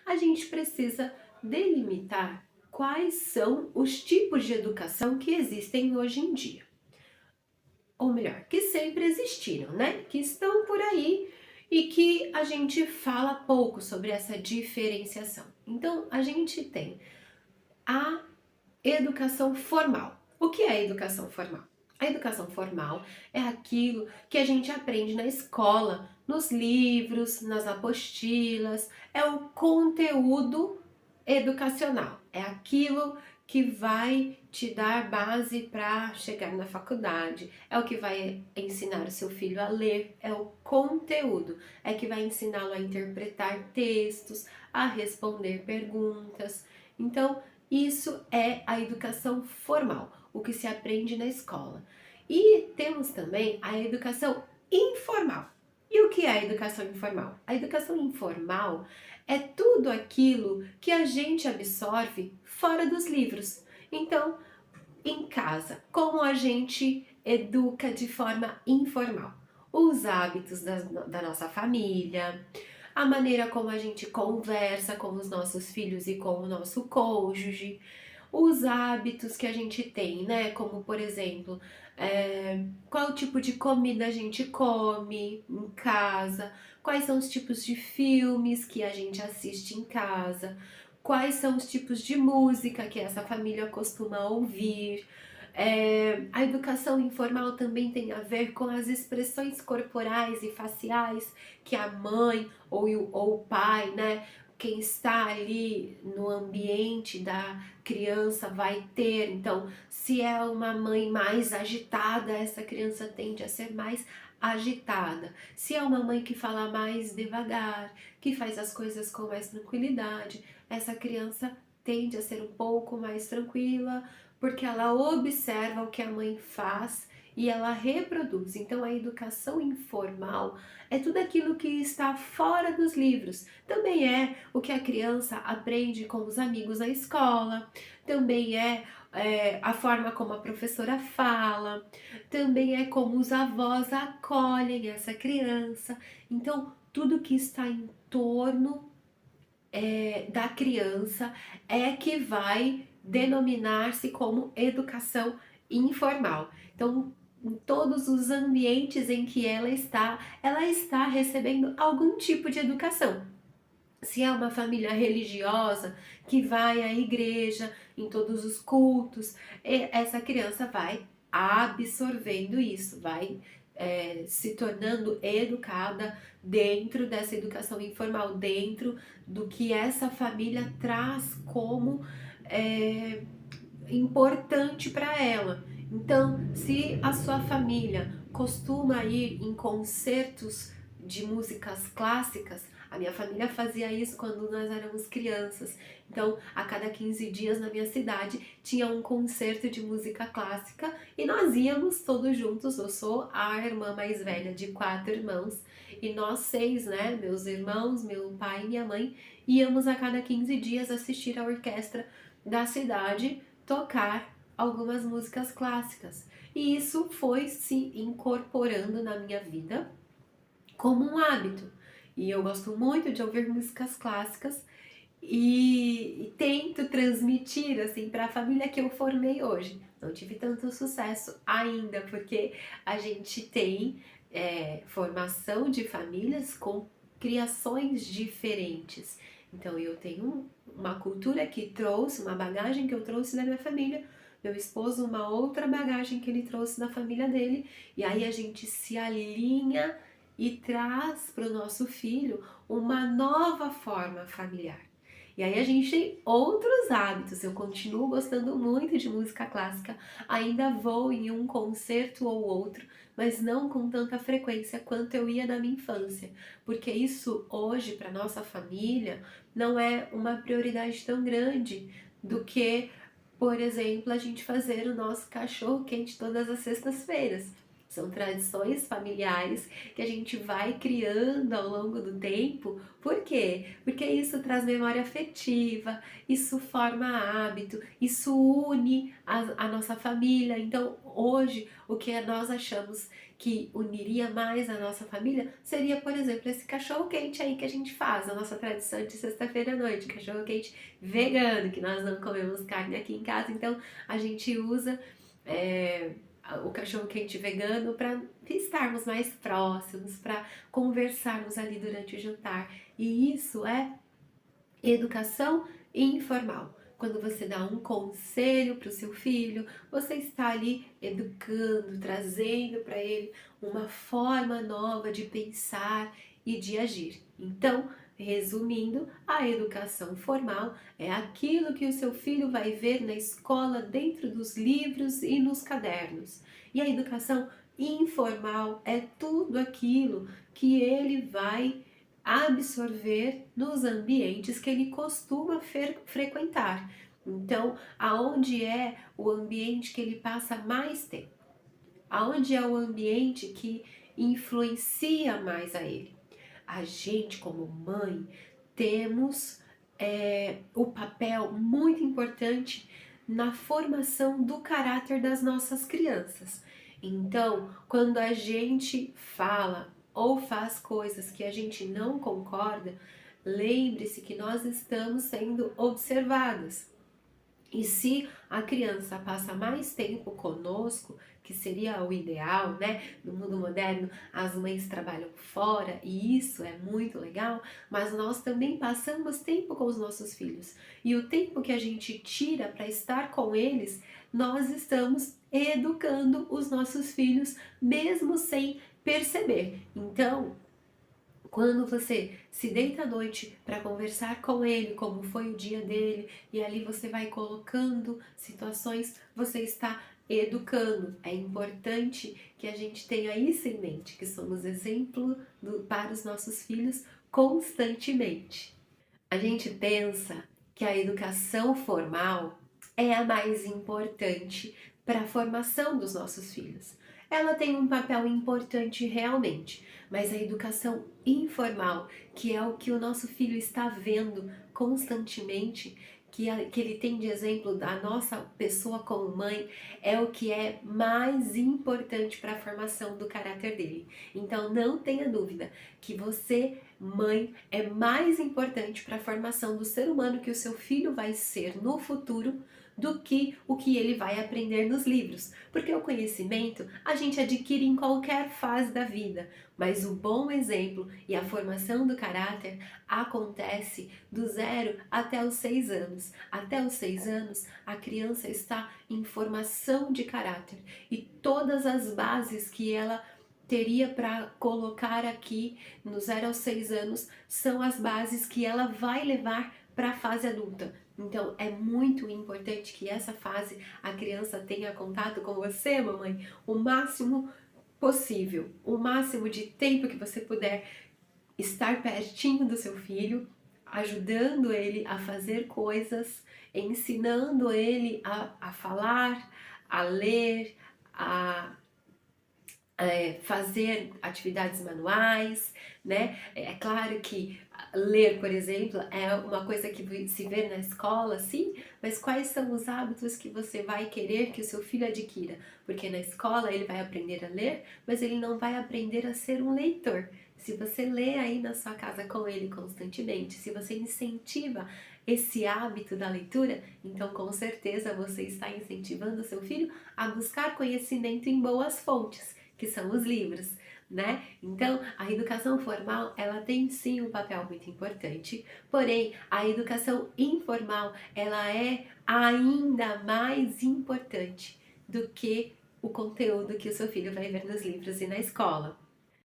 a gente precisa delimitar quais são os tipos de educação que existem hoje em dia. Ou melhor, que sempre existiram, né? Que estão por aí e que a gente fala pouco sobre essa diferenciação. Então, a gente tem a educação formal. O que é a educação formal? A educação formal é aquilo que a gente aprende na escola, nos livros, nas apostilas, é o conteúdo educacional, é aquilo que vai te dar base para chegar na faculdade, é o que vai ensinar o seu filho a ler, é o conteúdo, é que vai ensiná-lo a interpretar textos, a responder perguntas. Então, isso é a educação formal, o que se aprende na escola. E temos também a educação informal. E o que é a educação informal? A educação informal é tudo aquilo que a gente absorve fora dos livros. Então, em casa, como a gente educa de forma informal? Os hábitos da nossa família, a maneira como a gente conversa com os nossos filhos e com o nosso cônjuge, os hábitos que a gente tem, né? Como, por exemplo, qual tipo de comida a gente come em casa, quais são os tipos de filmes que a gente assiste em casa, quais são os tipos de música que essa família costuma ouvir. A educação informal também tem a ver com as expressões corporais e faciais que a mãe ou o pai, né, quem está ali no ambiente da criança vai ter. Então, se é uma mãe mais agitada, essa criança tende a ser mais agitada. Se é uma mãe que fala mais devagar, que faz as coisas com mais tranquilidade, essa criança tende a ser um pouco mais tranquila, porque ela observa o que a mãe faz e ela reproduz. Então, a educação informal é tudo aquilo que está fora dos livros. Também é o que a criança aprende com os amigos na escola, também é a forma como a professora fala, também é como os avós acolhem essa criança. Então, tudo que está em torno da criança é que vai denominar-se como educação informal. Então, em todos os ambientes em que ela está recebendo algum tipo de educação. Se é uma família religiosa que vai à igreja em todos os cultos, essa criança vai absorvendo isso, vai se tornando educada dentro dessa educação informal, dentro do que essa família traz como é, importante para ela. Então, se a sua família costuma ir em concertos de músicas clássicas, a minha família fazia isso quando nós éramos crianças. Então, a cada 15 dias na minha cidade tinha um concerto de música clássica e nós íamos todos juntos. Eu sou a irmã mais velha de 4 irmãos e nós 6, né, meus irmãos, meu pai e minha mãe, íamos a cada 15 dias assistir a orquestra da cidade tocar algumas músicas clássicas. E isso foi se incorporando na minha vida como um hábito. E eu gosto muito de ouvir músicas clássicas e tento transmitir assim para a família que eu formei hoje. Não tive tanto sucesso ainda, porque a gente tem formação de famílias com criações diferentes. Então eu tenho uma cultura que trouxe, uma bagagem que eu trouxe da minha família, meu esposo uma outra bagagem que ele trouxe da família dele, e aí a gente se alinha e traz para o nosso filho uma nova forma familiar. E aí a gente tem outros hábitos. Eu continuo gostando muito de música clássica, ainda vou em um concerto ou outro, mas não com tanta frequência quanto eu ia na minha infância, porque isso hoje para nossa família não é uma prioridade tão grande do que, por exemplo, a gente fazer o nosso cachorro quente todas as sextas-feiras. São tradições familiares que a gente vai criando ao longo do tempo. Por quê? Porque isso traz memória afetiva, isso forma hábito, isso une a nossa família. Então, hoje, o que nós achamos que uniria mais a nossa família seria, por exemplo, esse cachorro-quente aí que a gente faz, a nossa tradição de sexta-feira à noite, cachorro-quente vegano, que nós não comemos carne aqui em casa, então a gente usa é, o cachorro-quente vegano para estarmos mais próximos, para conversarmos ali durante o jantar. E isso é educação informal. Quando você dá um conselho para o seu filho, você está ali educando, trazendo para ele uma forma nova de pensar e de agir. Então, resumindo, a educação formal é aquilo que o seu filho vai ver na escola, dentro dos livros e nos cadernos. E a educação informal é tudo aquilo que ele vai absorver nos ambientes que ele costuma frequentar. Então, aonde é o ambiente que ele passa mais tempo? Aonde é o ambiente que influencia mais a ele? A gente, como mãe, temos o papel muito importante na formação do caráter das nossas crianças. Então, quando a gente fala ou faz coisas que a gente não concorda, lembre-se que nós estamos sendo observadas. E se a criança passa mais tempo conosco, que seria o ideal, né? No mundo moderno, as mães trabalham fora e isso é muito legal, mas nós também passamos tempo com os nossos filhos. E o tempo que a gente tira para estar com eles, nós estamos educando os nossos filhos, mesmo sem perceber. Então, quando você se deita à noite para conversar com ele, como foi o dia dele, e ali você vai colocando situações, você está educando. É importante que a gente tenha isso em mente, que somos exemplo para os nossos filhos constantemente. A gente pensa que a educação formal é a mais importante para a formação dos nossos filhos. Ela tem um papel importante realmente, mas a educação informal, que é o que o nosso filho está vendo constantemente, que ele tem de exemplo da nossa pessoa como mãe, é o que é mais importante para a formação do caráter dele. Então não tenha dúvida que você, mãe, é mais importante para a formação do ser humano que o seu filho vai ser no futuro do que o que ele vai aprender nos livros, porque o conhecimento a gente adquire em qualquer fase da vida, mas o bom exemplo e a formação do caráter acontece do 0 até os 6 anos. Até os 6 anos, a criança está em formação de caráter e todas as bases que ela teria para colocar aqui no 0 aos 6 anos são as bases que ela vai levar para a fase adulta. Então é muito importante que essa fase a criança tenha contato com você, mamãe, o máximo possível, o máximo de tempo que você puder estar pertinho do seu filho, ajudando ele a fazer coisas, ensinando ele a falar, a ler, a fazer atividades manuais, né? É claro que ler, por exemplo, é uma coisa que se vê na escola, sim, mas quais são os hábitos que você vai querer que o seu filho adquira? Porque na escola ele vai aprender a ler, mas ele não vai aprender a ser um leitor. Se você lê aí na sua casa com ele constantemente, se você incentiva esse hábito da leitura, então com certeza você está incentivando o seu filho a buscar conhecimento em boas fontes, que são os livros, né? Então, a educação formal, ela tem sim um papel muito importante, porém, a educação informal, ela é ainda mais importante do que o conteúdo que o seu filho vai ver nos livros e na escola.